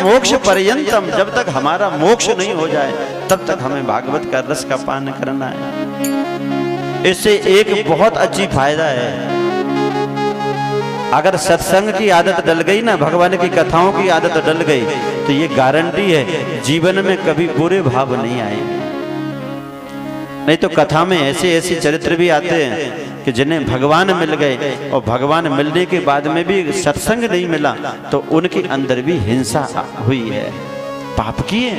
मोक्ष पर्यंतम, जब तक हमारा मोक्ष नहीं हो जाए तब तक हमें भागवत का रस का पान करना है। इससे एक बहुत अच्छी फायदा है, अगर सत्संग की आदत डल गई ना, भगवान की कथाओं की आदत डल गई, तो ये गारंटी है जीवन में कभी बुरे भाव नहीं आएंगे। नहीं तो कथा में ऐसे ऐसे चरित्र भी आते हैं कि जिन्हें भगवान मिल गए और भगवान मिलने के बाद में भी सत्संग नहीं मिला तो उनके अंदर भी हिंसा हुई है, पाप किए।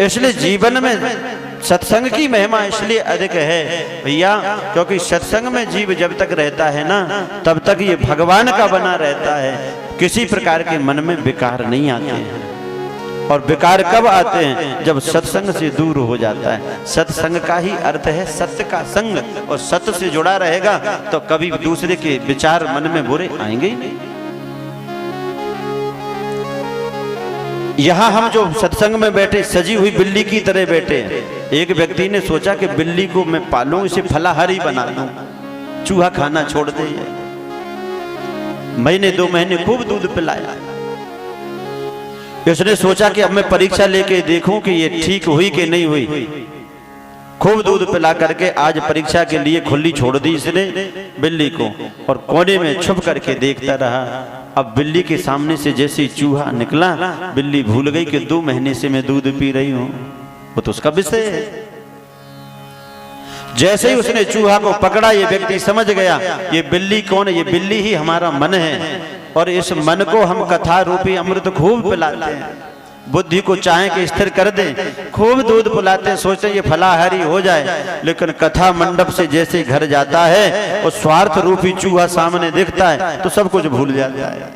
इसलिए जीवन में सत्संग की महिमा इसलिए अधिक है भैया, क्योंकि सत्संग में जीव जब तक रहता है ना तब तक ये भगवान का बना रहता है, किसी प्रकार के मन में विकार नहीं आते हैं। और विकार कब आते हैं? जब सत्संग से दूर हो जाता है। सत्संग का ही अर्थ है सत्य का संग, और सत्य से जुड़ा रहेगा तो कभी दूसरे के विचार मन में बुरे आएंगे ही नहीं। यहां हम जो सत्संग में बैठे सजी हुई बिल्ली की तरह बैठे हैं। एक व्यक्ति ने सोचा कि बिल्ली को मैं पालूं, इसे फलाहारी बना दूं, चूहा खाना छोड़ दे। महीने 2 महीने खूब दूध पिलाया। उसने सोचा कि अब मैं परीक्षा लेके देखूं कि ये ठीक हुई कि नहीं हुई। खूब दूध पिला करके आज परीक्षा के लिए खुली छोड़ दी इसने बिल्ली को, और कोने में छुप करके देखता रहा। अब बिल्ली के सामने से जैसे चूहा निकला, बिल्ली भूल गई कि 2 महीने से मैं दूध पी रही हूं, वो तो उसका विषय है। जैसे ही उसने चूहा को पकड़ा, ये व्यक्ति समझ गया ये बिल्ली कौन है, ये बिल्ली ही हमारा मन है, और इस मन को हम कथा रूपी अमृत खूब पिलाते हैं। बुद्धि को चाहे कि स्थिर कर दें, खूब दूध पिलाते हैं, सोचते हैं ये फलाहारी हो जाए। लेकिन कथा मंडप से जैसे घर जाता है और स्वार्थ रूपी चूहा सामने दिखता है तो सब कुछ भूल जाता है।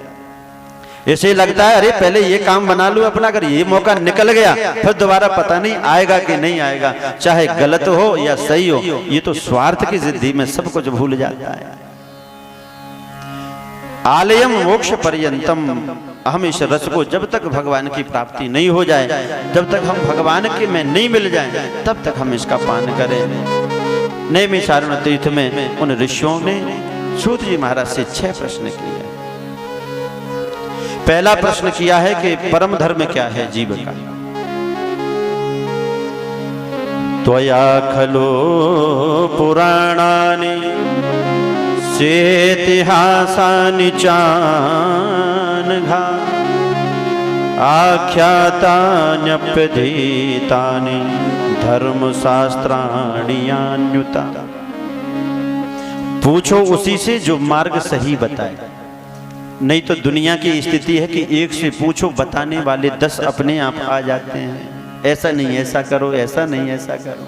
ऐसे लगता है अरे पहले ये काम बना लूं अपना, अगर ये मौका निकल गया फिर दोबारा पता नहीं आएगा कि नहीं आएगा, चाहे गलत हो या सही हो। ये तो स्वार्थ की जिद्दी में सब कुछ भूल जाता है। आलयम मोक्ष पर्यंतम, हम इस रस को जब तक भगवान की प्राप्ति नहीं हो जाए, जब तक हम भगवान के में नहीं मिल जाए, तब तक हम इसका पान करें। नैमिषारण्य तीर्थ में उन ऋषियों ने सूत जी महाराज से 6 प्रश्न किए। पहला प्रश्न किया है कि परम धर्म क्या है जीव का। त्वया खलो पुराणानि सेतिहासानि चानघा आख्यातान्यप्यधीतानि धर्मशास्त्राणि यान्युता। पूछो उसी से जो मार्ग सही बताए। नहीं तो दुनिया की स्थिति है कि एक से पूछो, बताने वाले 10 अपने आप आ जाते हैं। ऐसा नहीं ऐसा करो, ऐसा नहीं ऐसा करो।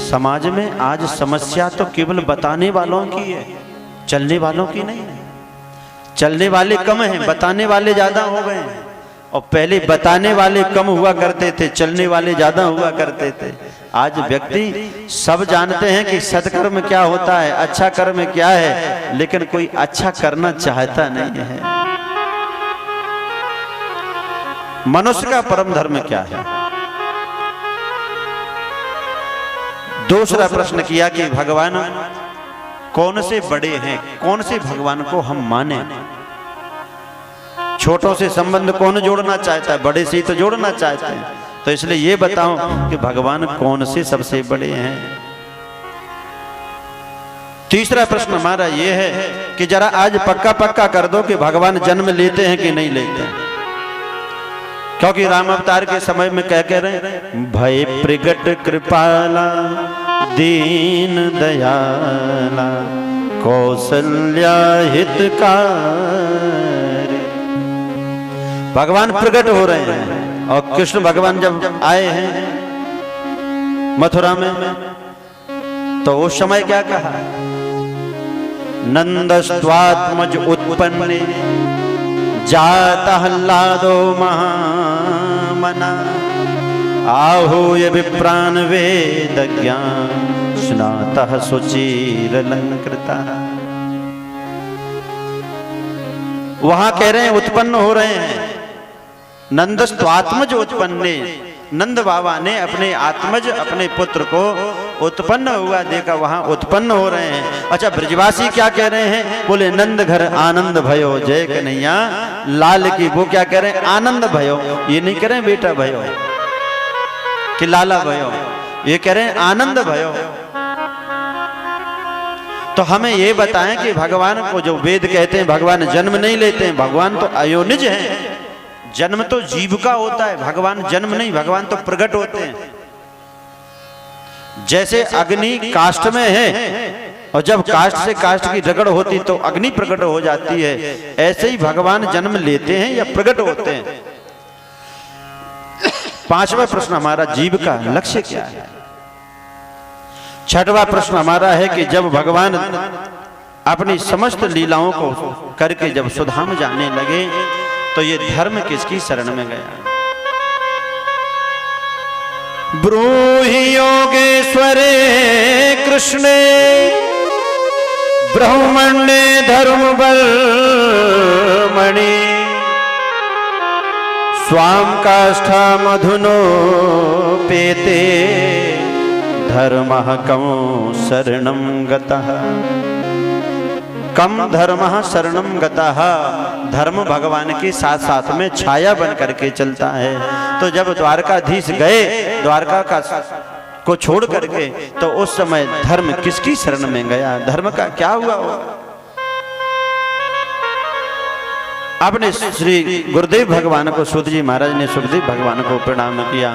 समाज में आज समस्या तो केवल बताने वालों की है, चलने वालों की नहीं है। चलने वाले कम हैं, बताने वाले ज्यादा हो गए हैं। और पहले बताने वाले कम हुआ करते थे, चलने वाले ज्यादा हुआ करते थे। आज व्यक्ति सब जानते हैं कि सत्कर्म क्या होता है, अच्छा कर्म क्या है, लेकिन कोई अच्छा करना चाहता नहीं है। मनुष्य का परम धर्म क्या है? दूसरा प्रश्न किया कि भगवान कौन से बड़े हैं, कौन से भगवान को हम माने। छोटों से संबंध कौन जोड़ना चाहता है, बड़े से ही तो जोड़ना चाहते हैं। तो इसलिए ये बताओ कि भगवान कौन से सबसे बड़े हैं। तीसरा प्रश्न हमारा ये है कि जरा आज पक्का पक्का कर दो कि भगवान जन्म लेते हैं कि नहीं लेते हैं। क्योंकि राम अवतार के समय में क्या कह रहे हैं, भय प्रगट कृपाला दीन दयाला कौशल्या हितकारी। भगवान प्रकट हो रहे हैं। और कृष्ण भगवान जब आए हैं मथुरा में तो उस समय क्या कहा, नंदस्त्वात्मज उत्पन्ने जाता हल्लादो महामना आहूय विप्रान वेद ज्ञान स्नातः सुचिरलंकृता। वहां कह रहे हैं उत्पन्न हो रहे हैं। नंदस्त्वात्मज उत्पन्ने, नंद बाबा ने अपने आत्मज अपने पुत्र को उत्पन्न हुआ देखा, वहां उत्पन्न हो रहे हैं। अच्छा, ब्रजवासी क्या कह रहे हैं? बोले नंद घर आनंद भयो जय कन्हैया लाल की। वो क्या कह रहे हैं? आनंद भयो। ये नहीं कह रहे हैं बेटा भयो कि लाला भयो, ये कह रहे हैं आनंद भयो। तो हमें ये बताएं कि भगवान को जो वेद कहते हैं भगवान जन्म नहीं लेते हैं, भगवान तो अयोनिज हैं। जन्म तो जीव का होता है, भगवान जन्म नहीं, भगवान तो प्रकट होते हैं। जैसे अग्नि काष्ठ में है और जब काष्ठ से काष्ठ की रगड़ होती तो अग्नि प्रकट हो जाती है, ऐसे ही भगवान जन्म लेते हैं या प्रकट होते हैं। पांचवा प्रश्न हमारा, जीव का लक्ष्य क्या है? छठवां प्रश्न हमारा है कि जब भगवान अपनी समस्त लीलाओं को करके जब सुधाम जाने लगे तो ये धर्म किसकी शरण में गया? ब्रूहि योगेश्वरे कृष्णे ब्रह्मण्ये धर्म बलमणि स्वाम काष्ठा मधुनो पेते धर्मः कम शरणं गतः। कम धर्मः शरणं गतः। धर्म भगवान के साथ साथ में छाया बन करके चलता है। तो जब द्वारकाधीश गए द्वारका का को छोड़ करके, तो उस समय धर्म किसकी शरण में गया? धर्म का क्या हुआ? आपने श्री गुरुदेव भगवान को, सूत जी महाराज ने सुखदेव भगवान को प्रणाम किया।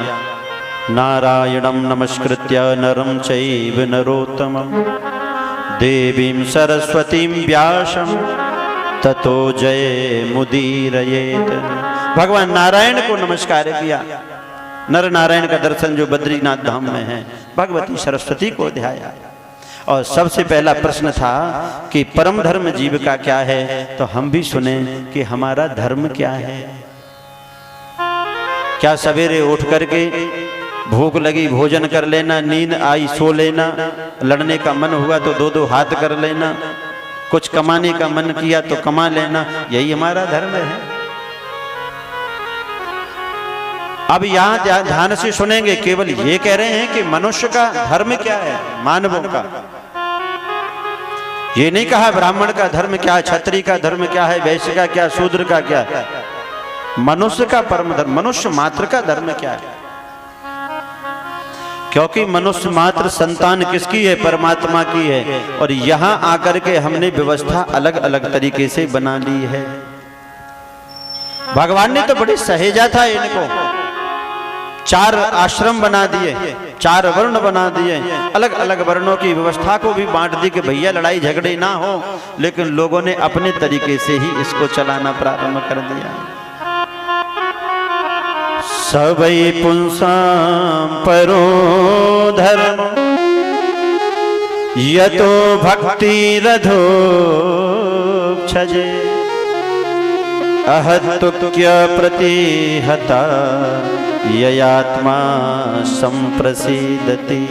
नारायणं नमस्कृत्य नरं चैव नरोत्तमं देवीं सरस्वतीं व्यासं ततो जय मुदीरयेत। भगवान नारायण को नमस्कार किया, नर नारायण का दर्शन जो बद्रीनाथ धाम में है, भगवती सरस्वती को ध्याया। और सबसे पहला प्रश्न था कि परम धर्म जीव का क्या है? तो हम भी सुने कि हमारा धर्म क्या है। क्या सवेरे उठ करके भूख लगी भोजन कर लेना, नींद आई सो लेना, लड़ने का मन हुआ तो दो दो हाथ कर लेना, कुछ कमाने का मन किया तो कमा लेना, यही हमारा धर्म है? अब यहाँ ध्यान से सुनेंगे, केवल ये कह रहे हैं कि मनुष्य का धर्म क्या है, मानवों का। ये नहीं कहा ब्राह्मण का धर्म क्या है, क्षत्रिय का धर्म क्या है, वैश्य का क्या, शूद्र का क्या है। मनुष्य का परम धर्म, मनुष्य मात्र का धर्म क्या है? क्योंकि मनुष्य मात्र संतान किसकी है? परमात्मा की है। और यहां आकर के हमने व्यवस्था अलग अलग तरीके से बना ली है। भगवान ने तो बड़ी सहेजा था इनको, 4 आश्रम बना दिए, 4 वर्ण बना दिए, अलग अलग वर्णों की व्यवस्था को भी बांट दी कि भैया लड़ाई झगड़े ना हो। लेकिन लोगों ने अपने तरीके से ही इसको चलाना प्रारंभ कर दिया। सबई पुंसां परो धर्म यतो भक्ति रधो छजे अहत्तुक्य प्रतिहता ययात्मा संप्रसीदति।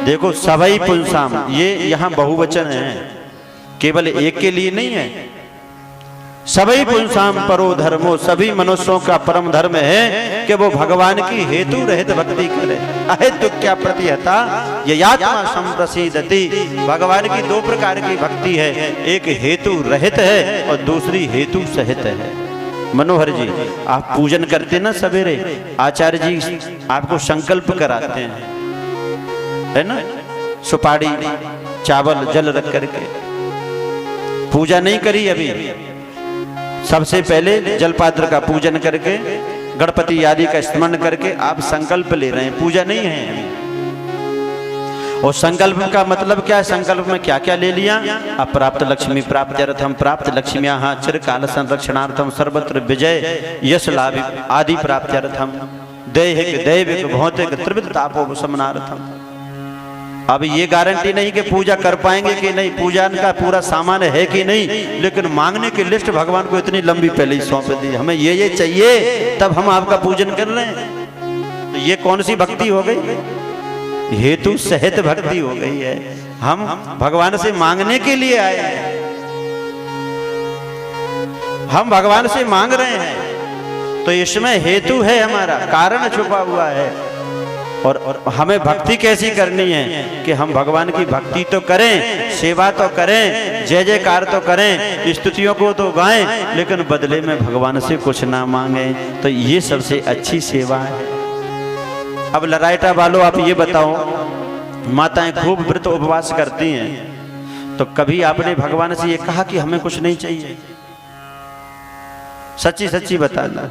देखो, सबई पुंसाम, ये यहाँ बहुवचन है, केवल एक के लिए नहीं है। सबई पुंसाम परो धर्मो, सभी मनुष्यों का परम धर्म है कि वो भगवान की हेतु रहित भक्ति करे। अहेतु क्या प्रतिहता ययात्मा संप्रसीदति। भगवान की 2 प्रकार की भक्ति है, एक हेतु रहित है और दूसरी हेतु सहित है। मनोहर जी, आप पूजन करते ना सवेरे, आचार्य जी आपको संकल्प कराते हैं, है ना, सुपारी चावल जल रख करके। पूजा नहीं करी अभी, सबसे पहले जलपात्र का पूजन करके गणपति आदि का स्मरण करके आप संकल्प ले रहे हैं, पूजा नहीं है। और संकल्प का मतलब क्या है? संकल्प में क्या क्या ले लिया? अप्राप्त लक्ष्मी प्राप्त्यर्थम, प्राप्त लक्ष्म्याः चिरकाल संरक्षणार्थम, सर्वत्र विजय यश लाभ आदि प्राप्त्यर्थम, दैहिक दैविक भौतिक त्रिविध तापोपशमनार्थम। अब ये गारंटी नहीं कि पूजा कर पाएंगे कि नहीं, पूजा का पूरा सामान है कि नहीं, लेकिन मांगने की लिस्ट भगवान को इतनी लंबी पहले ही सौंप दी, हमें ये चाहिए तब हम आपका पूजन कर रहे हैं। तो ये कौन सी भक्ति हो गई? हेतु सहित भक्ति हो गई है। हम भगवान से मांगने के लिए आए हैं, हम भगवान से मांग रहे हैं। तो इसमें हेतु है, हमारा कारण छुपा हुआ है। और हमें भक्ति कैसी करनी है कि हम भगवान की भक्ति तो करें, सेवा तो करें, जय जयकार तो करें, स्तुतियों को तो गाएं, लेकिन बदले में भगवान से कुछ ना मांगे। तो ये सबसे अच्छी सेवा है। अब लराइटा वालों, आप ये बताओ, माताएं खूब व्रत उपवास करती हैं, तो कभी आपने भगवान से ये कहा कि हमें कुछ नहीं चाहिए? सच्ची सच्ची बताना।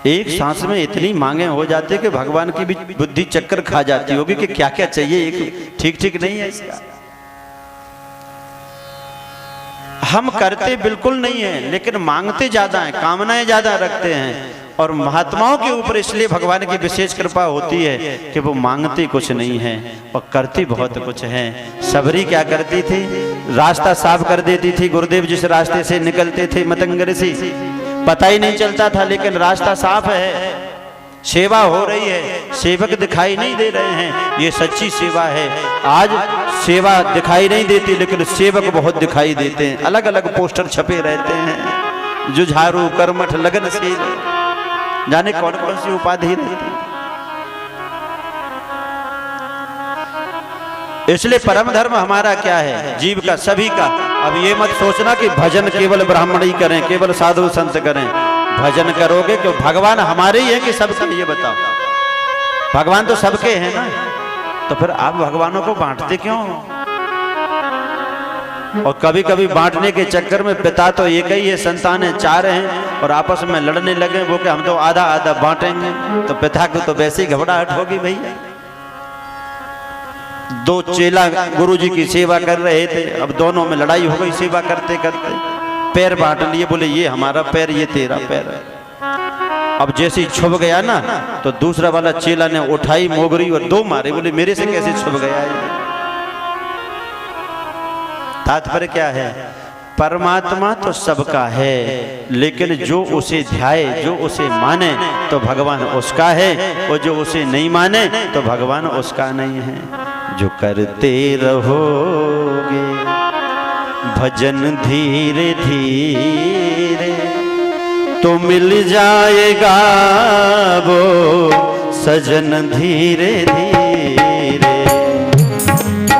एक सांस में इतनी मांगे हो जाते कि भगवान की भी बुद्धि चक्कर खा जाती होगी कि क्या क्या चाहिए, एक ठीक ठीक नहीं है इसका। हम करते बिल्कुल नहीं है, लेकिन मांगते ज्यादा हैं, कामनाएं ज्यादा रखते हैं। और महात्माओं के ऊपर इसलिए भगवान की विशेष कृपा होती है कि वो मांगते कुछ नहीं है और करते बहुत कुछ है। सबरी क्या करती थी? रास्ता साफ कर देती थी। गुरुदेव जिस रास्ते से निकलते थे मतंग ऋषि, पता ही नहीं चलता था, लेकिन रास्ता साफ है, सेवा हो रही है, सेवक दिखाई नहीं दे रहे हैं। ये सच्ची सेवा है। आज सेवा दिखाई नहीं देती, लेकिन सेवक बहुत दिखाई देते हैं। अलग अलग पोस्टर छपे रहते हैं, जुझारू, कर्मठ, लगनशील, जाने कौन कौन सी उपाधि रहती। इसलिए परम धर्म हमारा क्या है? जीव का, सभी का। अब ये मत सोचना कि भजन केवल ब्राह्मण ही करें, केवल साधु संत करें। भजन करोगे क्यों? भगवान हमारे ही है कि सबके? ये बताओ, भगवान तो सबके हैं ना, तो फिर आप भगवानों को बांटते क्यों? और कभी कभी बांटने के चक्कर में पिता तो एक ही है, संतानें 4 हैं, और आपस में लड़ने लगे वो कि हम तो आधा आधा बांटेंगे, तो पिता को तो वैसे ही घबराहट होगी भैया। 2 चेला गुरुजी की सेवा कर रहे थे, अब दोनों में लड़ाई हो गई सेवा करते करते, पैर बांट लिए, बोले ये हमारा पैर, ये तेरा पैर है। अब जैसे ही छुप गया ना, तो दूसरा वाला चेला ने उठाई मोगरी और 2 मारे, बोले मेरे से कैसे छुप गया है? तात्पर्य क्या है? परमात्मा तो सबका है, लेकिन जो उसे ध्याए, जो उसे माने, तो भगवान उसका है, और जो उसे नहीं माने तो भगवान उसका नहीं है। जो करते रहोगे भजन धीरे धीरे, तो मिल जाएगा वो सजन धीरे धीरे।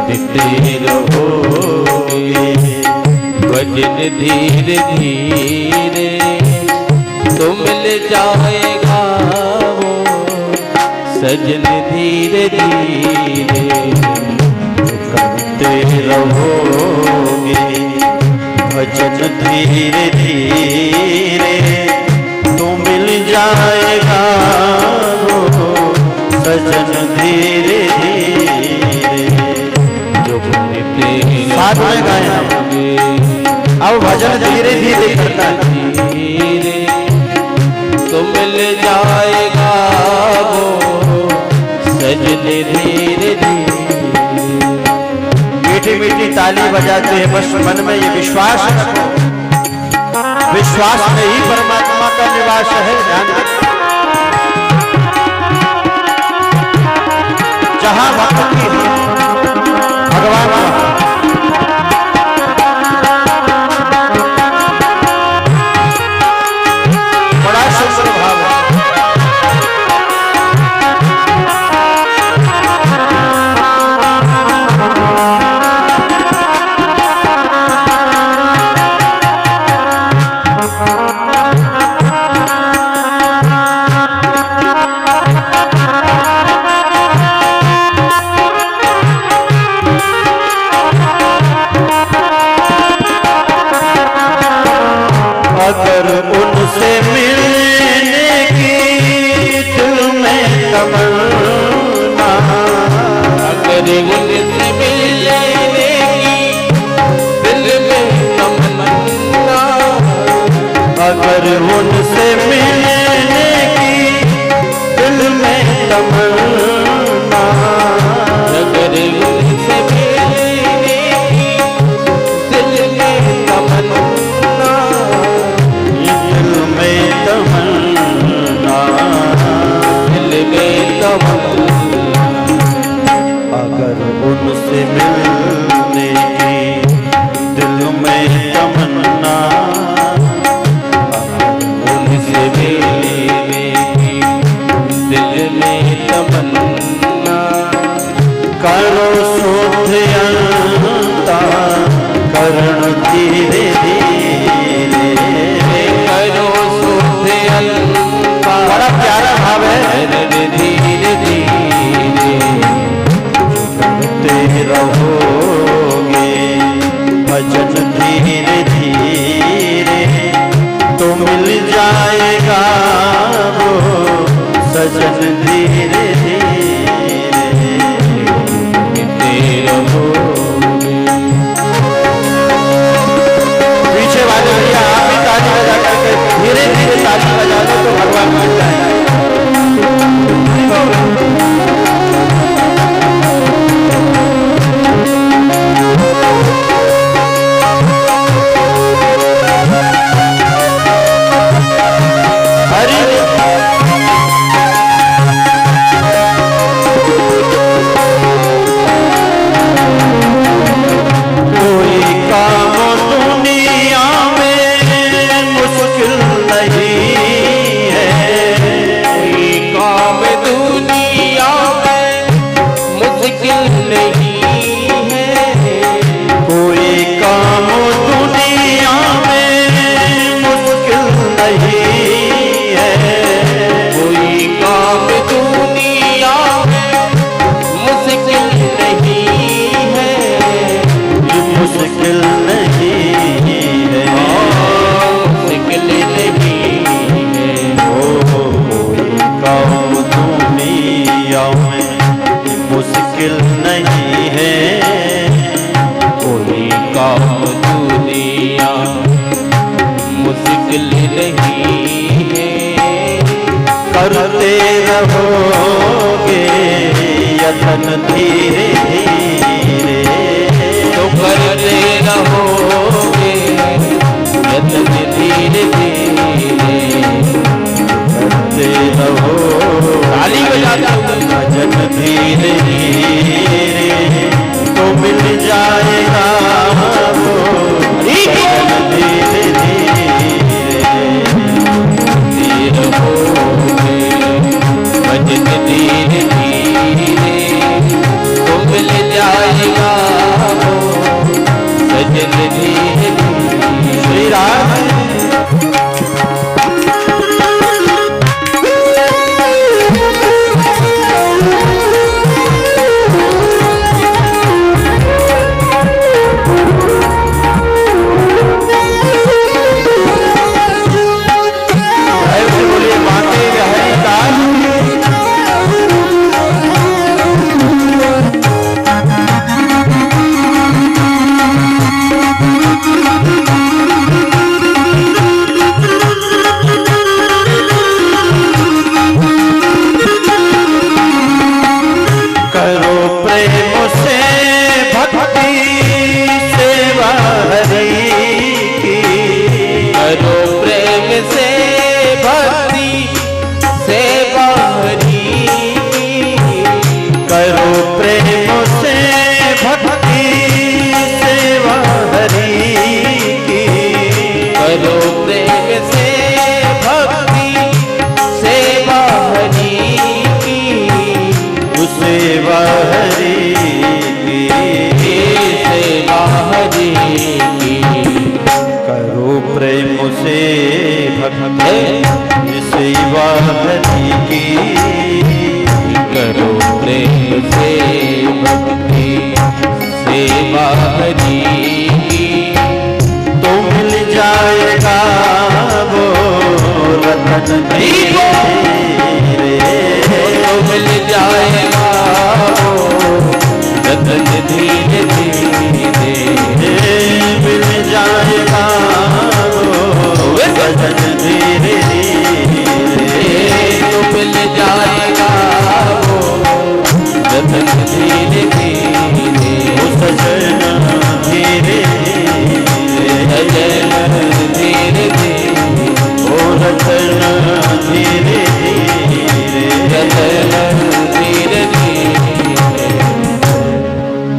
देते रहोगे भजन धीरे धीरे, तो मिल जाएगा वो सजन धीरे धीरे। करते रहोगे भजन धीरे धीरे, तो मिल जाएगा वो सजन धीरे धीरे। जो करते साथ में गाया, अब भजन धीरे धीरे करना धीरे, तो मिल जाएगा वो सजन धीरे धीरे। मीठी मीठी ताली बजाते हैं, बस मन में ये विश्वास रखो, विश्वास में ही परमात्मा का निवास है। ध्यान रखो, जहां भक्ति भगवान बड़ा सुंदर भाव है। अगर उनसे मिलने की दिल में तमन्ना, अगर उनसे मिलने की दिल में तमन्ना, अगर उनसे मिलने की दिल में तमन्ना, अगर उनसे मिलने की दिल में तमन्ना, दिल में तमन्ना, दिल में तमन्ना, अगर उनसे मिलने की दिल में तमन्ना, स्मरण धीरे धीरे करो शुद्ध अलंकार। बड़ा प्यारा भाव है। धीरे धीरे करते रहोगे भजन धीरे धीरे तो मिल जाएगा वो सजन धीरे धीरे पीछे वाले भैया आप भी ताली बजा करके धीरे धीरे ताली बजा दो तो भगवान मिल जाएगा। मुश्किल नहीं है कोई काम दुनिया मुश्किल नहीं है। करते रहोगे यतन धीरे धीरे तो करते रहोगे यतन धीरे धीरे करते रहो ताली बजाता हूँ। भजन धीरे धीरे तो मिल जाएगा वो भजन धीरे धीरे रहोगे भजन धीरे धीरे तो मिल जाएगा वो सजन धीरे धीरे। श्री राम सेवा हरि की करो प्रेम से भक्ति सेवा हरि की तो मिल जाएगा वो रतन धीरे तो मिल जाएगा वो रतन धीरे धीरे मिल जाएगा वो रतन धीरे तो मिल जाएगा वो रतन धीरे धीरे सजन धीरे सजन धीरे धीरे ओ रतन धीरे रतन धीरे धीरे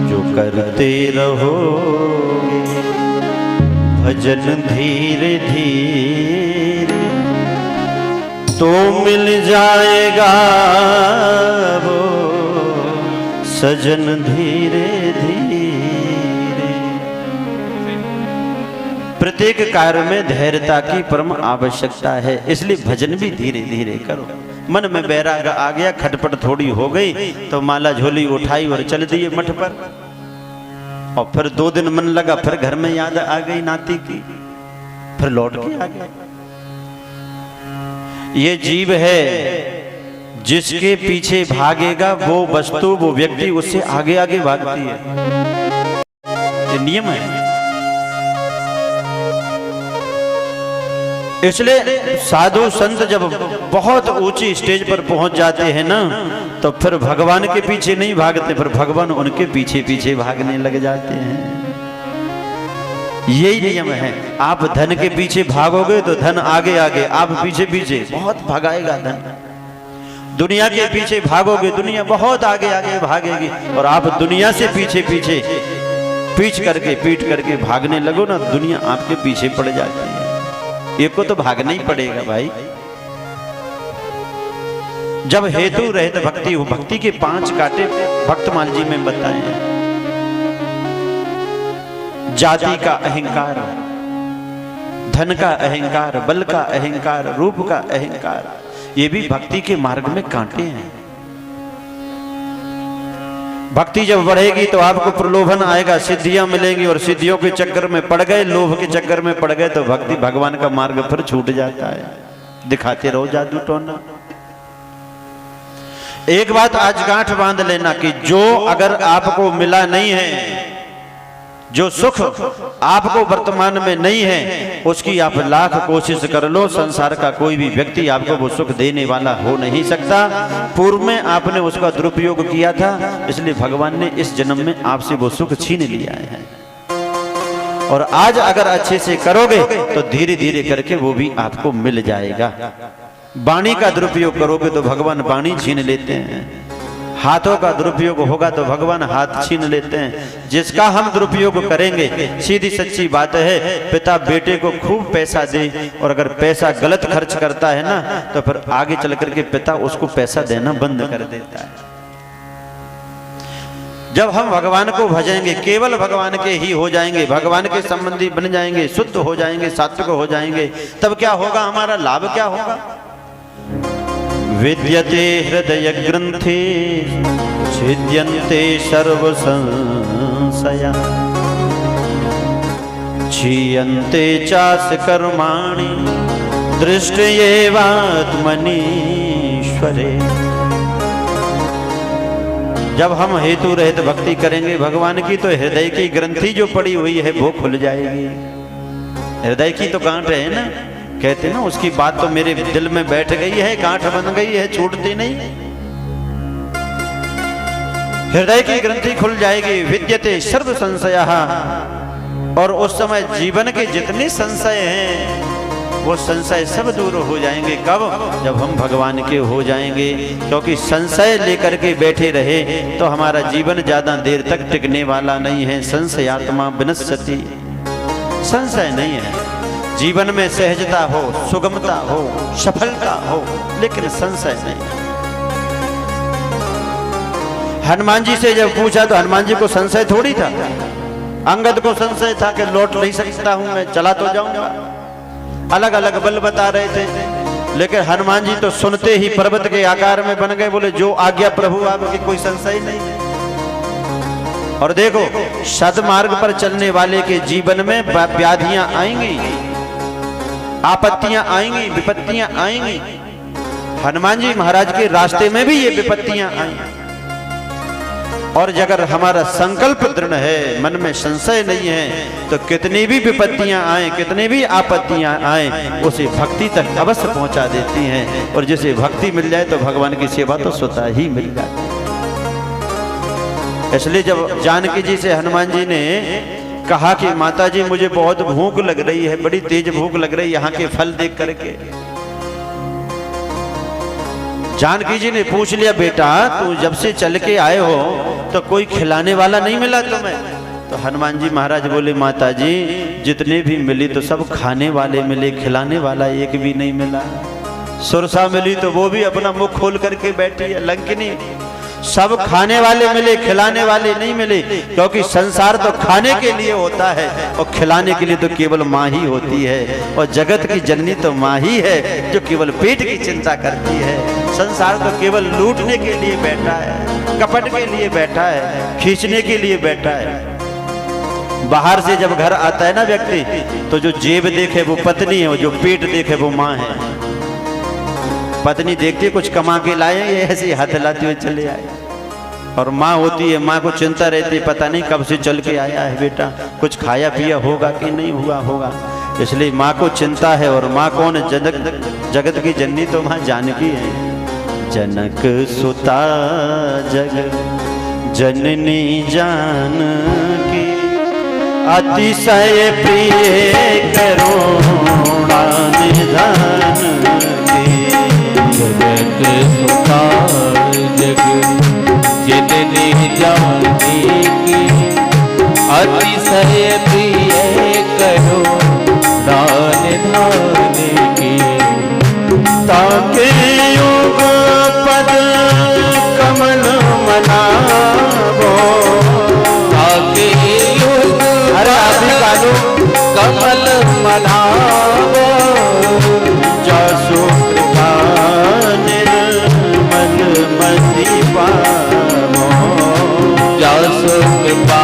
जो करते रहो भजन धीरे धीरे तो मिल जाएगा वो सजन धीरे धीरे प्रत्येक कार्य में धैर्यता की परम आवश्यकता है। इसलिए भजन भी धीरे धीरे करो। मन में बैराग आ गया, खटपट थोड़ी हो गई तो माला झोली उठाई और चल दिए मठ पर। और फिर 2 दिन मन लगा, फिर घर में याद आ गई नाती की, फिर लौट के आ गया। ये जीव है, जिसके पीछे भागेगा वो वस्तु, वो व्यक्ति उससे आगे आगे भागती है। ये नियम है। इसलिए साधु संत जब बहुत ऊंची स्टेज पर पहुंच जाते हैं ना, तो फिर भगवान के पीछे नहीं भागते, फिर भगवान उनके पीछे पीछे भागने लग जाते हैं। यही नियम है। आप धन के पीछे भागोगे तो धन आगे आगे, आप पीछे पीछे, बहुत भागाएगा धन। दुनिया के पीछे भागोगे, दुनिया बहुत आगे आगे भागेगी। और आप दुनिया से पीछे पीछे पीठ करके भागने लगो ना, दुनिया आपके पीछे पड़ जाती है। एक को तो भागना ही पड़ेगा भाई। जब हेतु रहित भक्ति हो, भक्ति के 5 कांटे भक्तमाल जी में बताए हैं। जाति का अहंकार, धन का अहंकार, बल का अहंकार, रूप का अहंकार, ये भी भक्ति के मार्ग में कांटे हैं। भक्ति जब बढ़ेगी तो आपको प्रलोभन आएगा, सिद्धियां मिलेंगी, और सिद्धियों के चक्कर में पड़ गए, लोभ के चक्कर में पड़ गए तो भक्ति भगवान का मार्ग फिर छूट जाता है। दिखाते रहो जादू टोना। एक बात आज गांठ बांध लेना कि जो अगर आपको मिला नहीं है, जो सुख आपको वर्तमान में नहीं है, उसकी आप लाख कोशिश कर लो, संसार का कोई भी व्यक्ति आपको वो सुख देने वाला हो नहीं सकता। पूर्व में आपने उसका दुरुपयोग किया था, इसलिए भगवान ने इस जन्म में आपसे वो सुख छीन लिया है। और आज अगर अच्छे से करोगे तो धीरे धीरे करके वो भी आपको मिल जाएगा। वाणी का दुरुपयोग करोगे तो भगवान वाणी छीन लेते हैं। हाथों का दुरुपयोग होगा तो भगवान हाथ छीन लेते हैं। जिसका हम दुरुपयोग करेंगे, सीधी सच्ची बात है, पिता बेटे को खूब पैसा दे और अगर पैसा गलत खर्च करता है ना, तो फिर आगे चल करके पिता उसको पैसा देना बंद कर देता है। जब हम भगवान को भजेंगे, केवल भगवान के ही हो जाएंगे, भगवान के संबंधी बन जाएंगे, शुद्ध हो जाएंगे, सात्विक हो जाएंगे, तब क्या होगा, हमारा लाभ क्या होगा। विद्यते हृदय ग्रंथे छिद्यन्ते सर्व संशया क्षीयन्ते चास्य कर्माणि दृष्टयेवात्मनीश्वरे। जब हम हेतु रहित भक्ति करेंगे भगवान की, तो हृदय की ग्रंथि जो पड़ी हुई है वो खुल जाएगी। हृदय की तो गांठ है ना, कहते ना उसकी बात तो मेरे दिल में बैठ गई है, गांठ बन गई है, छूटती नहीं। हृदय की ग्रंथि खुल जाएगी। विद्यते सर्व संशयः, और उस समय जीवन के जितने संशय हैं वो संशय सब दूर हो जाएंगे। कब? जब हम भगवान के हो जाएंगे। क्योंकि संशय लेकर के बैठे रहे तो हमारा जीवन ज्यादा देर तक टिकने वाला नहीं है। संशयात्मा विनश्यति, संशय नहीं है। जीवन में सहजता हो, सुगमता हो, सफलता हो, लेकिन संशय नहीं। हनुमान जी से जब पूछा तो हनुमान जी को संशय थोड़ी था। अंगद को संशय था कि लौट नहीं सकता हूं मैं, चला तो जाऊंगा। अलग अलग बल बता रहे थे, लेकिन हनुमान जी तो सुनते ही पर्वत के आकार में बन गए। बोले जो आज्ञा प्रभु आपकी, कोई संशय नहीं है। और देखो, सद्मार्ग पर चलने वाले के जीवन में व्याधियां आएंगी, आपत्तियां आएंगी, विपत्तियां आएंगी। हनुमान जी महाराज के रास्ते में भी ये विपत्तियां आई। और अगर हमारा संकल्प दृढ़ है, मन में संशय नहीं है, तो कितनी भी विपत्तियां आए, कितनी भी आपत्तियां आए, उसे भक्ति तक अवश्य पहुंचा देती हैं। और जिसे भक्ति मिल जाए तो भगवान की सेवा तो स्वतः ही मिल जाती है। इसलिए जब जानकी जी से हनुमान जी ने कहा कि माता जी मुझे बहुत भूख लग रही है, बड़ी तेज भूख लग रही है यहाँ के फल देख करके। जानकी जी ने पूछ लिया, बेटा तू जब से चल के आए हो तो कोई खिलाने वाला नहीं मिला तुम्हें? तो हनुमान जी महाराज बोले, माता जी जितने भी मिली तो सब खाने वाले मिले, खिलाने वाला एक भी नहीं मिला। सुरसा मिली तो वो भी अपना मुख खोल करके बैठी है, लंकिनी। सब खाने वाले मिले, खिलाने वाले नहीं मिले, क्योंकि संसार तो खाने के लिए होता है और खिलाने के लिए तो केवल माँ ही होती है। और जगत की जननी तो माँ ही है जो केवल पेट की चिंता करती है। संसार तो केवल लूटने के लिए बैठा है, कपट के लिए बैठा है, खींचने के लिए बैठा है। बाहर से जब घर आता है ना व्यक्ति, तो जो जेब देखे वो पत्नी है और जो पेट देखे वो माँ है। पत्नी देखती है कुछ कमा के लाए, ये ऐसे हाथ हिलाते हुए चले आए। और माँ होती है, माँ को चिंता रहती है, पता नहीं कब से चल के आया है बेटा, कुछ खाया पिया होगा कि नहीं हुआ होगा। इसलिए माँ को चिंता है। और माँ कौन है? जगत की जननी तो माँ जानकी है। जनक सुता जग जननी जानकी, अतिशय प्रिय करुणा निधान की। जनक सुता जग जननी जानकी, अतिशय प्रिय करुणा निधान की। ताके योग पद कमल मनावो, ताके योग कमल मनावो। जासु कृपा निर्मल मति पावो, जासु कृपा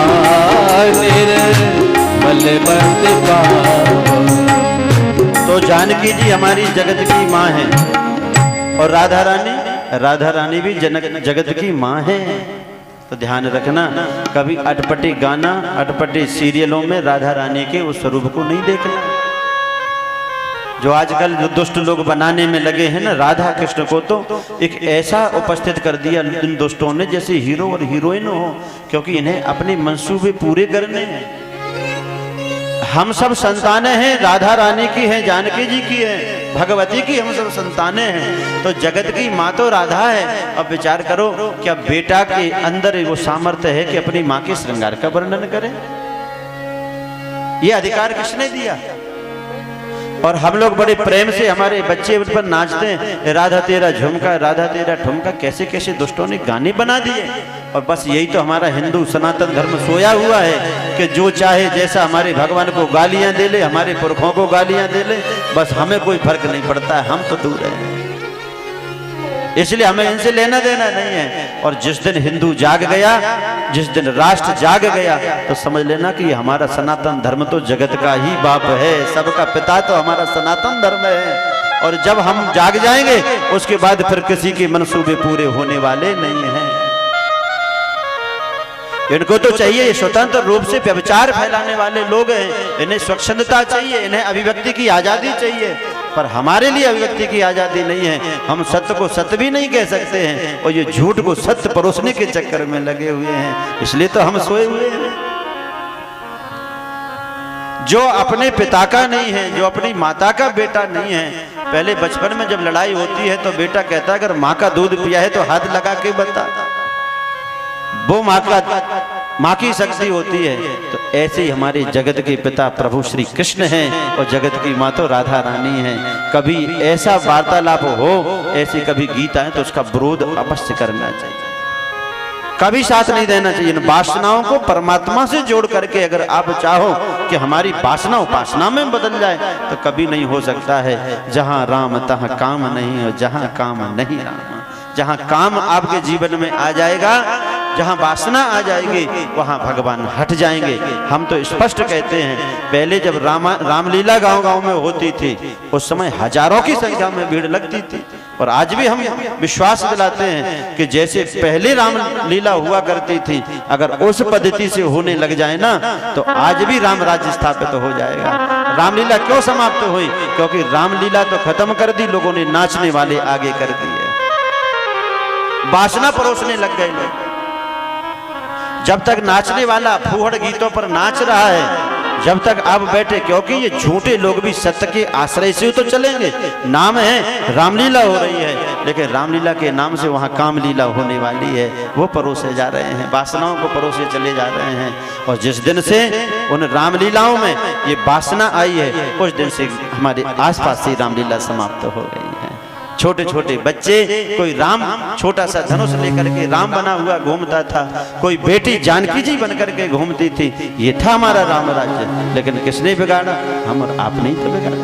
निर्मल मति पावो। तो जानकी जी हमारी जगत की माँ है और राधा रानी भी जगत की माँ है। तो ध्यान रखना, कभी अटपटे गाना, अटपटे सीरियलों में राधा रानी के उस स्वरूप को नहीं देखना। जो आजकल जो दुष्ट लोग बनाने में लगे हैं ना, राधा कृष्ण को तो एक ऐसा उपस्थित कर दिया इन दुष्टों ने जैसे हीरो और हीरोइन हो, क्योंकि इन्हें अपने मंसूबे पूरे करने हैं। हम सब संतानें हैं, राधा रानी की हैं, जानकी जी की है, भगवती की हम सब संतानें हैं। तो जगत की माँ तो राधा है। अब विचार करो, क्या बेटा के अंदर वो सामर्थ्य है कि अपनी माँ के श्रृंगार का वर्णन करे? ये अधिकार किसने दिया? और हम लोग बड़े प्रेम से हमारे बच्चे उन पर नाचते हैं, राधा तेरा झुमका, राधा तेरा ठुमका। कैसे कैसे दुष्टों ने गाने बना दिए। और बस यही तो हमारा हिंदू सनातन धर्म सोया हुआ है कि जो चाहे जैसा हमारे भगवान को गालियां दे ले, हमारे पुरखों को गालियां दे ले, बस हमें कोई फर्क नहीं पड़ता है, हम तो दूर हैं। इसलिए हमें इनसे लेना देना नहीं है। और जिस दिन हिंदू जाग गया, जिस दिन राष्ट्र जाग गया, तो समझ लेना कि हमारा सनातन धर्म तो जगत का ही बाप है, सबका पिता तो हमारा सनातन धर्म है। और जब हम जाग जाएंगे, उसके बाद फिर किसी के मनसूबे पूरे होने वाले नहीं हैं। इनको तो चाहिए स्वतंत्र रूप से व्यभिचार फैलाने वाले लोग हैं, इन्हें स्वच्छंदता चाहिए, इन्हें अभिव्यक्ति की आजादी चाहिए। पर हमारे लिए अभिव्यक्ति की आजादी नहीं है। हम सत्य को सत्य भी नहीं कह सकते हैं और ये झूठ को सत्य परोसने के चक्कर में लगे हुए हैं। इसलिए तो हम सोए हुए हैं। जो अपने पिता का नहीं है, जो अपनी माता का बेटा नहीं है, पहले बचपन में जब लड़ाई होती है तो बेटा कहता है अगर माँ का दूध पिया है तो हाथ लगा के बता, वो माँ की शक्ति होती है। तो ऐसे ही हमारे जगत के पिता प्रभु श्री कृष्ण हैं और जगत की माँ तो राधा रानी है। कभी ऐसा वार्तालाप हो, ऐसी कभी गीत आए तो उसका विरोध अवश्य करना चाहिए, कभी साथ नहीं देना चाहिए। इन वासनाओं को परमात्मा से जोड़ करके अगर आप चाहो कि हमारी वासना उपासना में बदल जाए तो कभी नहीं हो सकता है। जहाँ राम तहाँ काम नहीं और जहाँ काम नहीं राम। जहाँ काम आपके जीवन में आ जाएगा, जहाँ वासना आ जाएगी, वहाँ भगवान हट जाएंगे। हम तो स्पष्ट कहते हैं, पहले जब रामलीला गांव-गांव में होती थी, उस समय हजारों की संख्या में भीड़ लगती थी। और आज भी हम विश्वास दिलाते हैं कि जैसे पहले रामलीला हुआ करती थी, अगर उस पद्धति से होने लग जाए ना, तो आज भी राम राज्य स्थापित हो जाएगा। रामलीला क्यों समाप्त हुई? क्योंकि रामलीला तो खत्म कर दी, लोगों ने नाचने वाले आगे कर दिए, वासना परोसने लग गए लोग। जब तक नाचने वाला फूहड़ गीतों पर नाच रहा है, जब तक आप बैठे, क्योंकि ये झूठे लोग भी सत्य के आश्रय से तो चलेंगे। नाम है रामलीला हो रही है, लेकिन रामलीला के नाम से वहाँ कामलीला होने वाली है। वो परोसे जा रहे हैं, वासनाओं को परोसे चले जा रहे हैं। और जिस दिन से उन रामलीलाओं में ये वासना आई है, उस दिन से हमारे आसपास से रामलीला समाप्त हो गई है। छोटे छोटे बच्चे, कोई राम छोटा सा धनुष लेकर के राम बना हुआ घूमता था, कोई बेटी जानकी जी बन करके घूमती थी। ये था हमारा राम राज्य, लेकिन किसने बिगाड़ा? हम और आपने ही तो बिगाड़ा।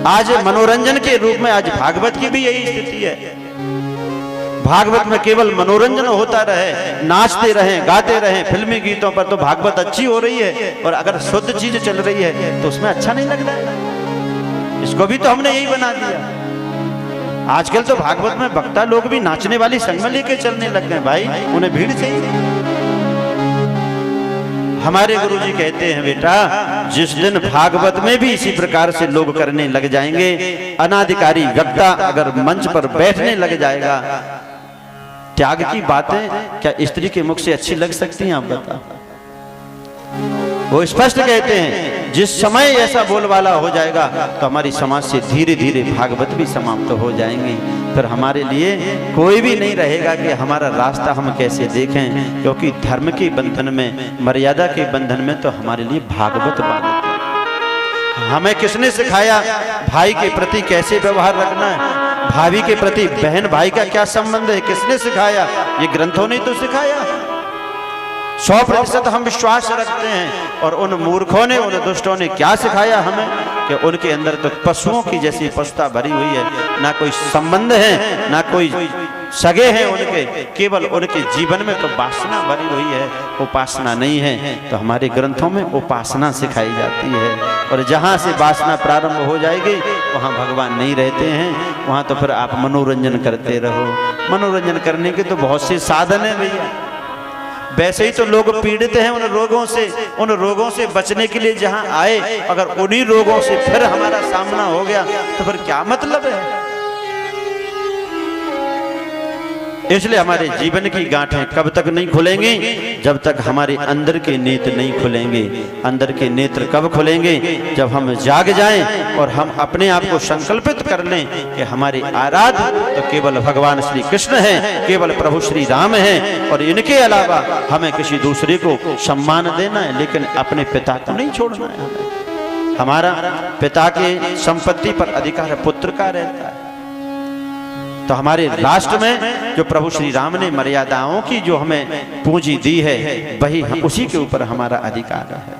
आज मनोरंजन के रूप में आज भागवत की भी यही स्थिति है। भागवत में केवल मनोरंजन होता रहे, नाचते रहे, गाते रहे, फिल्मी गीतों पर तो भागवत अच्छी हो रही है, और अगर शुद्ध चीज चल रही है तो उसमें अच्छा नहीं लग रहा है। इसको भी तो हमने यही बना दिया। आजकल तो भागवत में वक्ता लोग भी नाचने वाली संग में लेके चलने लग गए। भाई उन्हें भीड़ चाहिए। हमारे गुरुजी कहते हैं, बेटा जिस दिन भागवत में भी इसी प्रकार से लोग करने लग जाएंगे, अनाधिकारी वक्ता अगर मंच पर बैठने लग जाएगा, त्याग की बातें क्या स्त्री के मुख से अच्छी लग सकती हैं? आप बताओ। वो स्पष्ट कहते हैं, जिस समय ऐसा बोलबाला हो जाएगा तो हमारी समाज से धीरे धीरे भागवत भी समाप्त हो जाएंगी। फिर हमारे लिए कोई भी नहीं रहेगा कि हमारा रास्ता हम कैसे देखें, क्योंकि धर्म के बंधन में, मर्यादा के बंधन में तो हमारे लिए भागवत बांधते हैं। हमें किसने सिखाया भाई के प्रति कैसे व्यवहार रखना है, भाभी के प्रति बहन भाई का क्या संबंध है? किसने सिखाया? ये ग्रंथों ने तो सिखाया। 100% हम विश्वास रखते हैं। और उन मूर्खों ने, उन दुष्टों ने क्या सिखाया हमें कि उनके अंदर तो पशुओं की जैसी पशुता भरी हुई है, ना कोई संबंध है, ना कोई सगे हैं उनके, केवल उनके जीवन में तो वासना भरी हुई है, उपासना नहीं है। तो हमारे ग्रंथों में उपासना सिखाई जाती है, और जहाँ से वासना प्रारंभ हो जाएगी वहाँ भगवान नहीं रहते हैं, वहाँ तो फिर आप मनोरंजन करते रहो। मनोरंजन करने के तो बहुत से साधन है भैया। वैसे ही तो लोग पीड़ित हैं उन रोगों से बचने के लिए जहां आए, अगर उन्हीं रोगों से फिर हमारा सामना हो गया तो फिर क्या मतलब है? इसलिए हमारे जीवन की गांठें कब तक नहीं खुलेंगी? जब तक हमारे अंदर के नेत्र नहीं खुलेंगे। अंदर के नेत्र कब खुलेंगे? जब हम जाग जाएं और हम अपने आप को संकल्पित कर लें कि हमारे आराध्य तो केवल भगवान श्री कृष्ण हैं, केवल प्रभु श्री राम हैं, और इनके अलावा हमें किसी दूसरे को सम्मान देना है, लेकिन अपने पिता को नहीं छोड़ना है। हमारा पिता के संपत्ति पर अधिकार पुत्र का रहता है। तो हमारे राष्ट्र में जो प्रभु श्री राम ने मर्यादाओं की जो हमें पूंजी दी है, वही उसी के ऊपर हमारा अधिकार है।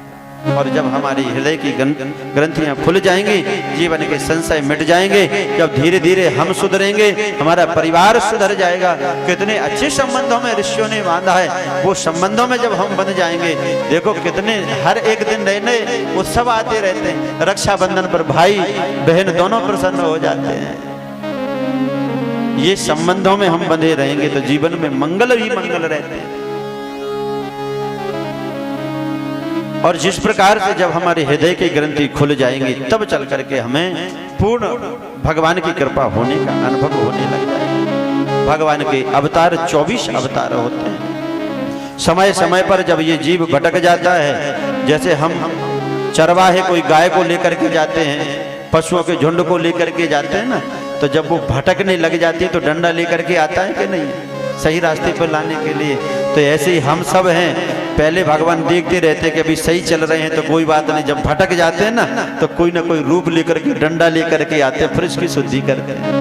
और जब हमारी हृदय की ग्रंथियां खुल जाएंगी, जीवन के संशय मिट जाएंगे, जब धीरे धीरे हम सुधरेंगे, हमारा परिवार सुधर जाएगा। कितने अच्छे संबंधों में ऋषियों ने बांधा है, वो संबंधों में जब हम बन जाएंगे, देखो कितने हर एक दिन नए नए उत्सव आते रहते हैं। रक्षाबंधन पर भाई बहन दोनों प्रसन्न हो जाते हैं। ये संबंधों में हम बंधे रहेंगे तो जीवन में मंगल ही मंगल रहते हैं। और जिस प्रकार से जब हमारे हृदय की ग्रंथि खुल जाएंगी, तब चल करके हमें पूर्ण भगवान की कृपा होने का अनुभव होने लग जाएगा। भगवान के अवतार 24 अवतार होते हैं। समय समय पर जब ये जीव भटक जाता है, जैसे हम चरवाहे कोई गाय को लेकर के जाते हैं, पशुओं के झुंड को लेकर के जाते हैं ना, तो जब वो भटकने लग जाती है तो डंडा लेकर के आता है कि नहीं, सही रास्ते पर लाने के लिए। तो ऐसे ही हम सब हैं, पहले भगवान देखते रहते कि अभी सही चल रहे हैं तो कोई बात नहीं, जब भटक जाते हैं ना तो कोई ना कोई रूप लेकर के, डंडा लेकर के आते हैं, फिर इसकी शुद्धि करते हैं।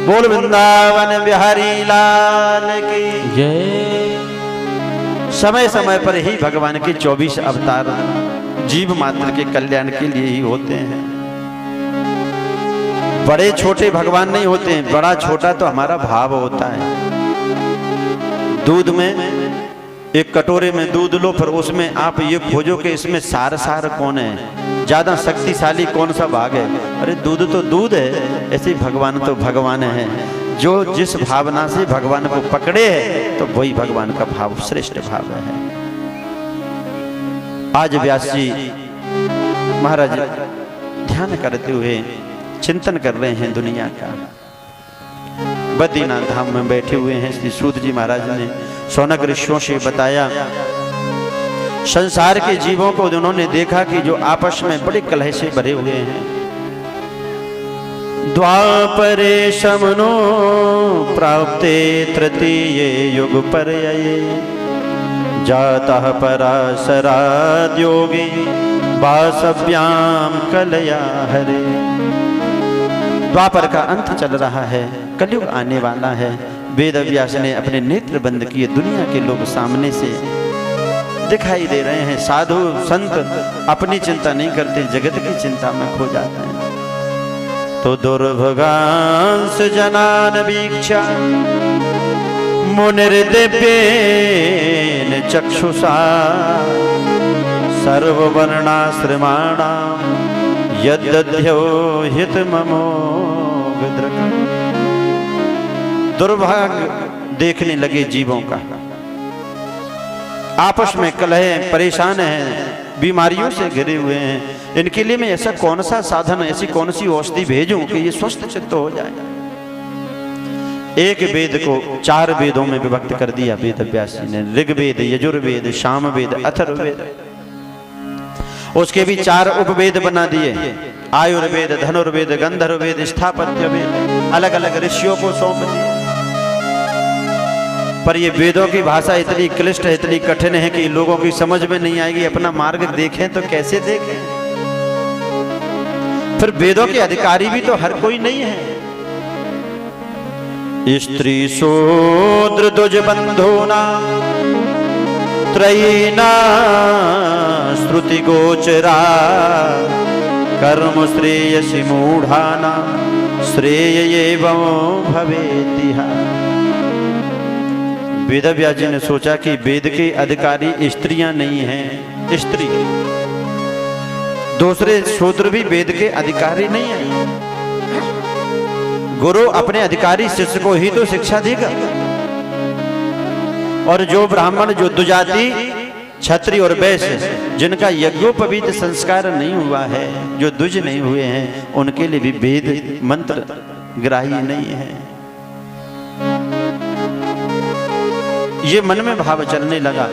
बोल वृंदावन बिहारी लाल की जय। समय समय पर ही भगवान के 24 अवतार जीव मात्र के कल्याण के लिए ही होते हैं। बड़े छोटे भगवान नहीं होते हैं, बड़ा छोटा तो हमारा भाव होता है। दूध में एक कटोरे में दूध लो, फिर उसमें आप ये खोजो कि इसमें सार कौन है, ज्यादा शक्तिशाली कौन सा भाग है। अरे दूध तो दूध है, ऐसे भगवान तो भगवान है। जो जिस भावना से भगवान को पकड़े है तो वही भगवान का भाव श्रेष्ठ भाव है। आज व्यास जी महाराज ध्यान करते हुए चिंतन कर रहे हैं दुनिया का। बद्रीनाथ धाम में बैठे हुए हैं। श्री सूत जी महाराज ने शौनक ऋषियों से बताया, संसार के जीवों को उन्होंने देखा कि जो आपस में बड़े कलह से भरे हुए हैं। द्वापरे शमनो प्राप्ते तृतीये युग पर्यये जातः पराशराद्योगी वासव्याम कलया हरे। द्वापर का अंत चल रहा है, कलयुग आने वाला है। वेद व्यास ने अपने नेत्र बंद किए, दुनिया के लोग सामने से दिखाई दे रहे हैं। साधु संत अपनी चिंता नहीं करते, जगत की चिंता में खो जाते हैं। तो दुर्भगांस जनान वीक्षा मुनिर्दिव्येन चक्षुषा सर्ववर्णाश्रमाणां यद्दध्यो हितममोघदृक्। दुर्भाग्य देखने लगे जीवों का, आपस में कलह, परेशान हैं, बीमारियों से घिरे हुए हैं। इनके लिए मैं ऐसा कौन सा साधन, ऐसी कौन सी औषधि भेजूं कि ये स्वस्थ चित्त हो जाए। एक वेद को 4 वेदों में विभक्त कर दिया वेद व्यास जी ने, ऋग्वेद, यजुर्वेद, सामवेद, अथर्ववेद। उसके भी 4 उपवेद बना दिए, आयुर्वेद, धनुर्वेद, गंधर्ववेद, स्थापत्य वेद, अलग अलग ऋषियों को सौंप दिए। पर ये वेदों की भाषा इतनी क्लिष्ट है, इतनी कठिन है कि लोगों की समझ में नहीं आएगी। अपना मार्ग देखें तो कैसे देखें? फिर वेदों के अधिकारी भी तो हर कोई नहीं है। स्त्री शूद्र द्विज बंधूना त्रयीना श्रुति गोचरा कर्म श्रेयसी मूढ़ाना श्रेय एवं भवेतिहा। वेद व्यास जी ने सोचा कि वेद के अधिकारी स्त्रियां नहीं हैं, स्त्री। दूसरे शूद्र भी वेद के अधिकारी नहीं हैं। गुरु अपने अधिकारी शिष्य को ही तो शिक्षा देगा। और जो ब्राह्मण, जो दुजाति, क्षत्रिय और वैश्य, जिनका यज्ञोपवीत संस्कार नहीं हुआ है, जो द्विज नहीं हुए हैं, उनके लिए भी वेद मंत्र ग्राह्य नहीं है। ये मन में भाव चलने लगा।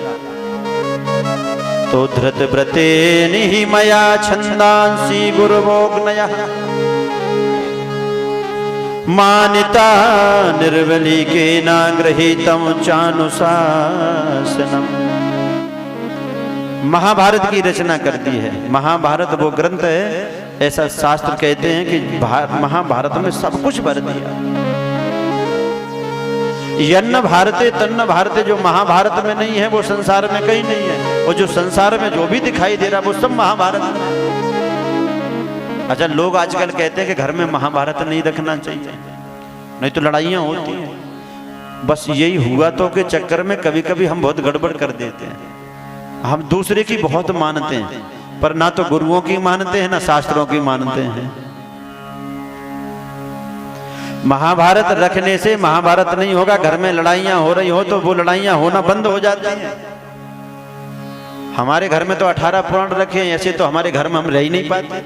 तो धृत व्रते निहि मया छंदांसी गुरुवोग्नयः मानिता निर्वली के न गृहीतम चानुशासनम। महाभारत की रचना कर दी है। महाभारत वो ग्रंथ है, ऐसा शास्त्र कहते हैं कि महाभारत में सब कुछ भर दिया। यन्न भारते तन्न भारते, जो महाभारत में नहीं है वो संसार में कहीं नहीं है। और जो संसार में जो भी दिखाई दे रहा है वो सब महाभारत में। अच्छा, लोग आजकल कहते हैं कि घर में महाभारत नहीं रखना चाहिए, नहीं तो लड़ाइयाँ होती हैं। बस यही हुआ तो के चक्कर में कभी कभी हम बहुत गड़बड़ कर देते हैं। हम दूसरे की बहुत मानते हैं, पर ना तो गुरुओं की मानते हैं ना शास्त्रों की मानते हैं। महाभारत रखने से महाभारत नहीं होगा। घर में लड़ाइयाँ हो रही हो तो वो लड़ाइयाँ होना बंद हो जाती हैं। हमारे घर में तो 18 पुराण रखे हैं, ऐसे तो हमारे घर में हम रह ही नहीं पाते।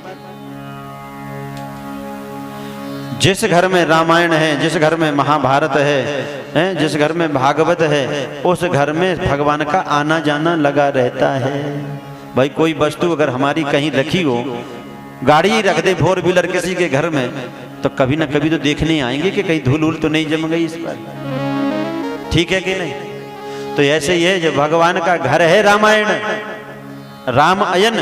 जिस घर में रामायण है, जिस घर में महाभारत है, जिस घर में भागवत है, उस घर में भगवान का आना जाना लगा रहता है। भाई कोई वस्तु अगर हमारी कहीं रखी हो, गाड़ी रख दे 4 व्हीलर किसी के घर में, तो कभी ना कभी तो देखने आएंगे कि कहीं धूल उल तो नहीं जम गई इस पर। ठीक है कि नहीं? तो ऐसे ही है, जब भगवान का घर है रामायण, रामायण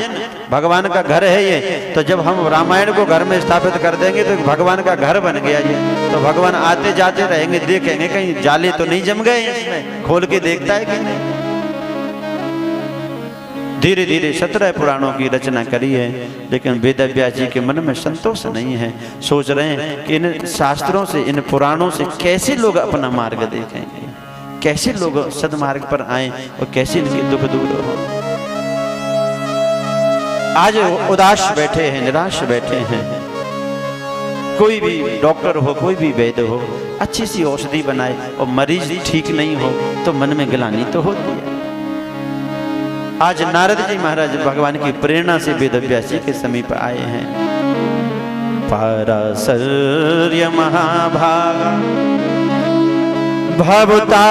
भगवान का घर है ये, तो जब हम रामायण को घर में स्थापित कर देंगे तो भगवान का घर बन गया ये। तो भगवान आते जाते रहेंगे, देखेंगे कहीं जाले तो नहीं जम गए इसमें, खोल के देखता है कि नहीं। धीरे धीरे 17 पुराणों की रचना करी है, लेकिन वेद व्यास जी के मन में संतोष नहीं है। सोच रहे हैं कि इन शास्त्रों से, इन पुराणों से कैसे लोग अपना मार्ग देखेंगे, कैसे लोग सदमार्ग पर आए और कैसे इनके दुख दूर हो। आज उदास बैठे हैं, निराश बैठे हैं। कोई भी डॉक्टर हो, कोई भी वैद्य हो, अच्छी सी औषधि बनाए और मरीज ठीक नहीं हो तो मन में गिलानी तो होती है। आज नारद जी महाराज भगवान की प्रेरणा से वेद व्यास जी के समीप आए हैं। पाराशर्य महाभागा भवता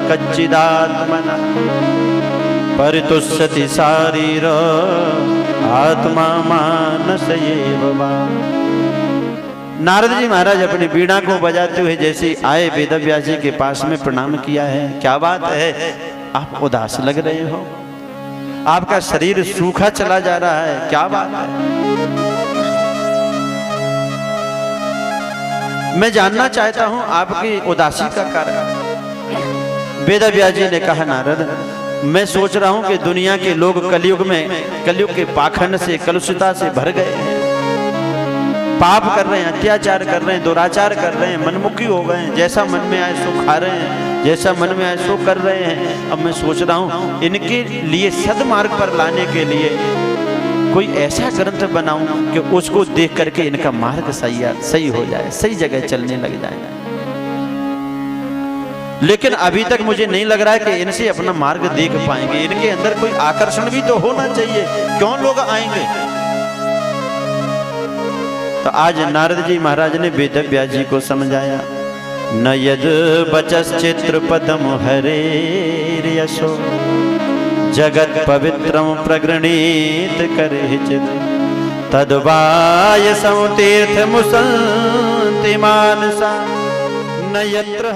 कच्चिदात्मना परितुष्यति शारीर आत्मा मानस एव वा। नारद जी महाराज अपनी वीणा को बजाते हुए जैसे आए वेद व्यास जी के पास में प्रणाम किया है। क्या बात है, आप उदास लग रहे हो, आपका शरीर सूखा चला जा रहा है, क्या बात है। मैं जानना चाहता हूं आपकी उदासी का कारण। वेदव्यास जी ने कहा, नारद मैं सोच रहा हूं कि दुनिया के लोग कलयुग के पाखंड से, कलुषिता से भर गए हैं, पाप कर रहे हैं, अत्याचार कर रहे हैं, दुराचार कर रहे हैं, मनमुखी हो गए हैं, जैसा मन में आए सो खा रहे हैं, जैसा मन में आए सो कर रहे हैं। अब मैं सोच रहा हूं इनके लिए सद्मार्ग पर लाने के लिए कोई ऐसा ग्रंथ बनाऊं कि उसको देख करके इनका मार्ग सही हो जाए, सही जगह चलने लग जाए। लेकिन अभी तक मुझे नहीं लग रहा है कि इनसे अपना मार्ग देख पाएंगे। इनके अंदर कोई आकर्षण भी तो होना चाहिए, क्यों लोग आएंगे। तो आज नारद जी महाराज ने वेदव्यास जी को समझाया, न यद बचश्चित्र पदम हरे यशो जगत पवित्रम प्रगृणीत करहिचित तद्वाय संतीर्थ मुसंति मानसा न यत्र